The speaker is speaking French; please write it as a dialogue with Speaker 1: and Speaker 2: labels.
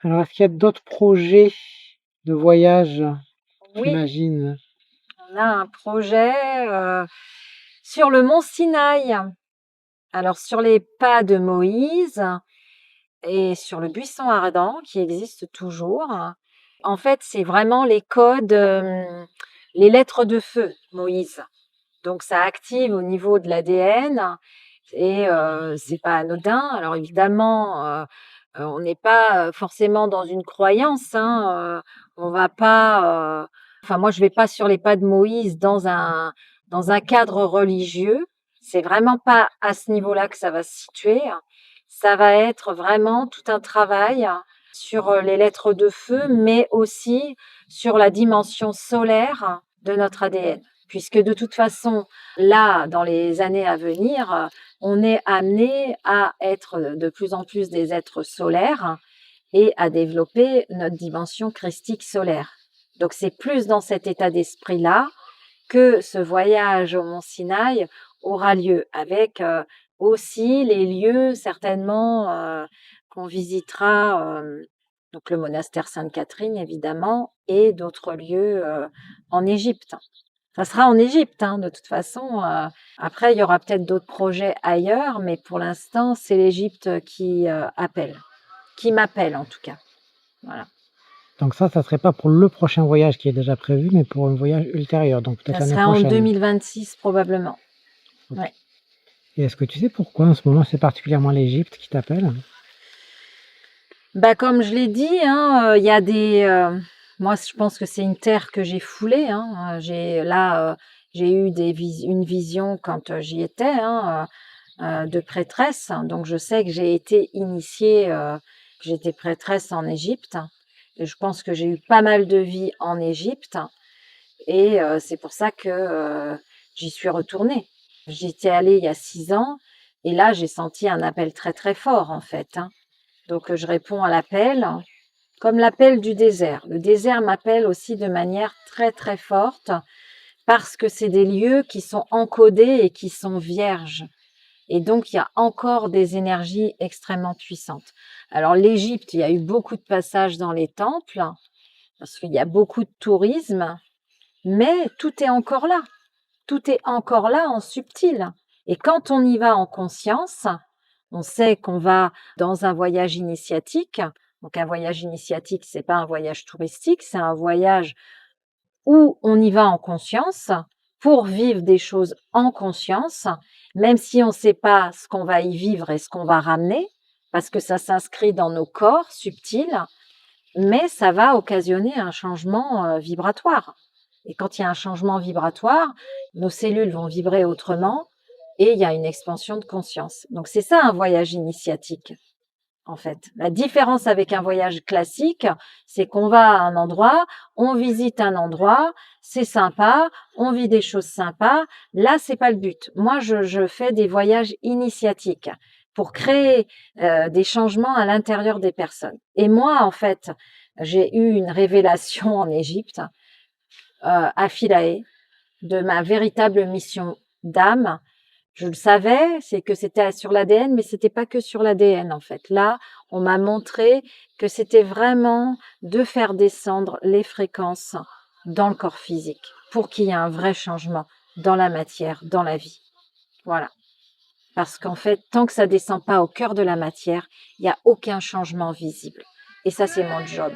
Speaker 1: Alors, est-ce qu'il y a d'autres projets de voyage, tu
Speaker 2: Oui,
Speaker 1: imagines?
Speaker 2: on a un projet sur le mont Sinaï. Alors, sur les pas de Moïse et sur le buisson ardent qui existe toujours. En fait, c'est vraiment les codes, les lettres de feu, Moïse. Donc, ça active au niveau de l'ADN et c'est pas anodin. Alors évidemment, on n'est pas, forcément dans une croyance, hein, on va pas, enfin moi je vais pas sur les pas de Moïse dans un cadre religieux. C'est vraiment pas à ce niveau-là que ça va se situer. Ça va être vraiment tout un travail sur, les lettres de feu, mais aussi sur la dimension solaire de notre ADN. Puisque de toute façon, là, dans les années à venir, on est amené à être de plus en plus des êtres solaires et à développer notre dimension christique solaire. Donc c'est plus dans cet état d'esprit-là que ce voyage au Mont Sinaï aura lieu, avec aussi les lieux certainement qu'on visitera, donc le monastère Sainte-Catherine évidemment, et d'autres lieux en Égypte. Ça sera en Égypte, hein, de toute façon. Après, il y aura peut-être d'autres projets ailleurs, mais pour l'instant, c'est l'Égypte qui appelle, qui m'appelle en tout cas. Voilà.
Speaker 1: Donc ça serait pas pour le prochain voyage qui est déjà prévu, mais pour un voyage ultérieur, donc peut-être
Speaker 2: Ça
Speaker 1: l'année
Speaker 2: sera en
Speaker 1: prochaine.
Speaker 2: 2026 probablement.
Speaker 1: Ok.
Speaker 2: Ouais.
Speaker 1: Et est-ce que tu sais pourquoi en ce moment c'est particulièrement l'Égypte qui t'appelle?
Speaker 2: Bah, comme je l'ai dit, hein, il y a des. Moi, je pense que c'est une terre que j'ai foulée. Hein. J'ai eu une vision quand j'y étais, hein, de prêtresse. Donc, je sais que j'ai été initiée. J'étais prêtresse en Égypte. Et je pense que j'ai eu pas mal de vie en Égypte. Et c'est pour ça que j'y suis retournée. J'y étais allée il y a 6 ans. Et là, j'ai senti un appel très, très fort, en fait. Hein. Donc, je réponds à l'appel, comme l'appel du désert. Le désert m'appelle aussi de manière très, très forte parce que c'est des lieux qui sont encodés et qui sont vierges. Et donc, il y a encore des énergies extrêmement puissantes. Alors, l'Égypte, il y a eu beaucoup de passages dans les temples parce qu'il y a beaucoup de tourisme, mais tout est encore là. Tout est encore là en subtil. Et quand on y va en conscience, on sait qu'on va dans un voyage initiatique. Donc un voyage initiatique, c'est pas un voyage touristique, c'est un voyage où on y va en conscience pour vivre des choses en conscience, même si on ne sait pas ce qu'on va y vivre et ce qu'on va ramener, parce que ça s'inscrit dans nos corps subtils, mais ça va occasionner un changement vibratoire. Et quand il y a un changement vibratoire, nos cellules vont vibrer autrement et il y a une expansion de conscience. Donc c'est ça un voyage initiatique, en fait. La différence avec un voyage classique, c'est qu'on va à un endroit, on visite un endroit, c'est sympa, on vit des choses sympas. Là, c'est pas le but. Moi, je fais des voyages initiatiques pour créer des changements à l'intérieur des personnes. Et moi, en fait, j'ai eu une révélation en Égypte, à Philae, de ma véritable mission d'âme. Je le savais, c'est que c'était sur l'ADN, mais c'était pas que sur l'ADN en fait. Là, on m'a montré que c'était vraiment de faire descendre les fréquences dans le corps physique pour qu'il y ait un vrai changement dans la matière, dans la vie. Voilà. Parce qu'en fait, tant que ça descend pas au cœur de la matière, il n'y a aucun changement visible. Et ça, c'est mon job.